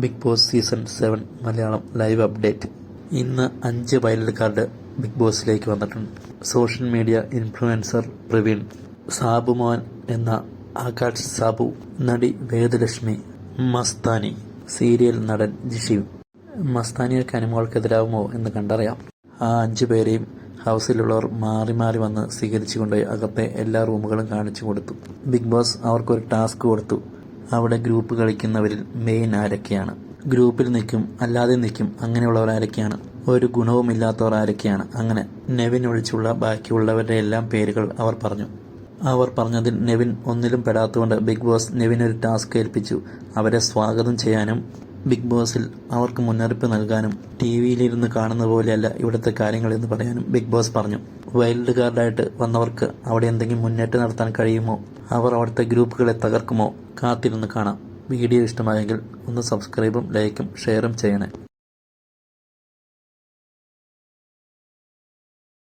Big boss season 7 Malayalam live update. ഇന്ന് 5 wild card big ബോസിലേക്ക് വന്നിട്ടുണ്ട്. Social media influencer Praveen, Sabumon എന്ന ആകാശ് സാബു, നടി വേദലക്ഷ്മി, മസ്താനി, സീരിയൽ നടൻ ജിഷി. മസ്താനിയൊക്കെ അനുമോൾക്കെതിരാവുമോ എന്ന് കണ്ടറിയാം. ആ 5 പേരെയും ഹൗസിലുള്ളവർ മാറി മാറി വന്ന് സ്വീകരിച്ചു കൊണ്ടുപോയി അകത്തെ എല്ലാ റൂമുകളും കാണിച്ചു കൊടുത്തു. ബിഗ് ബോസ് അവർക്കൊരു ടാസ്ക് കൊടുത്തു. അവിടെ ഗ്രൂപ്പ് കളിക്കുന്നവരിൽ മെയിൻ ആരൊക്കെയാണ്, ഗ്രൂപ്പിൽ നിൽക്കും അല്ലാതെ നിൽക്കും, അങ്ങനെയുള്ളവർ ആരൊക്കെയാണ്, ഒരു ഗുണവുമില്ലാത്തവർ ആരൊക്കെയാണ്. അങ്ങനെ നെവിൻ ഒഴിച്ചുള്ള ബാക്കിയുള്ളവരുടെ എല്ലാം പേരുകൾ അവർ പറഞ്ഞു. അവർ പറഞ്ഞതിൽ നെവിൻ ഒന്നിലും പെടാത്തതുകൊണ്ട് ബിഗ് ബോസ് നെവിനൊരു ടാസ്ക് ഏൽപ്പിച്ചു. അവരെ സ്വാഗതം ചെയ്യാനും ബിഗ് ബോസിൽ അവർക്ക് മുന്നറിയിപ്പ് നൽകാനും ടിവിയിലിരുന്ന് കാണുന്ന പോലെയല്ല ഇവിടുത്തെ കാര്യങ്ങൾ എന്ന് പറയാനും ബിഗ് ബോസ് പറഞ്ഞു. വൈൽഡ് കാർഡായിട്ട് വന്നവർക്ക് അവിടെ എന്തെങ്കിലും മുന്നേറ്റം നടത്താൻ കഴിയുമോ, അവർ അവിടുത്തെ ഗ്രൂപ്പുകളെ തകർക്കുമോ, കാത്തിരുന്ന് കാണാം. വീഡിയോ ഇഷ്ടമായെങ്കിൽ ഒന്ന് സബ്സ്ക്രൈബും ലൈക്കും ഷെയറും ചെയ്യണേ.